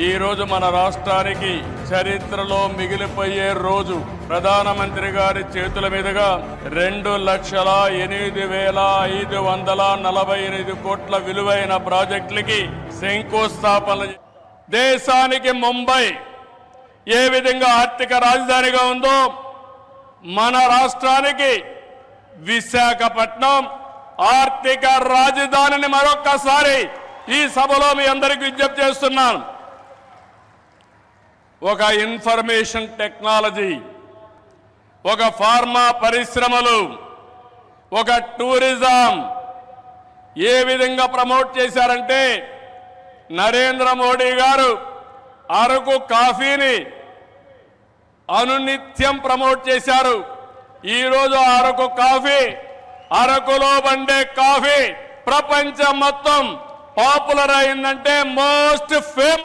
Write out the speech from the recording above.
ఈ రోజు మన రాష్ట్రానికి చరిత్రలో మిగిలిపోయే రోజు. ప్రధానమంత్రి గారి చేతుల మీదుగా 2,08,548 కోట్ల విలువైన ప్రాజెక్టులకి శంకుస్థాపన. దేశానికి ముంబై ఏ విధంగా ఆర్థిక రాజధానిగా ఉందో మన రాష్ట్రానికి విశాఖపట్నం ఆర్థిక రాజధానిని మరొక్కసారి ఈ సభలో మీ అందరికీ విజ్ఞప్తి చేస్తున్నాను. ఒక ఇన్ఫర్మేషన్ టెక్నాలజీ, ఒక ఫార్మా పరిశ్రమలు, ఒక టూరిజం ఏ విధంగా ప్రమోట్ చేశారంటే నరేంద్ర మోడీ గారు అరకు కాఫీని అనునిత్యం ప్రమోట్ చేశారు. ఈరోజు అరకు కాఫీ, అరకులో పండే కాఫీ ప్రపంచం మొత్తం పాపులర్ అయిందంటే మోస్ట్ ఫేమస్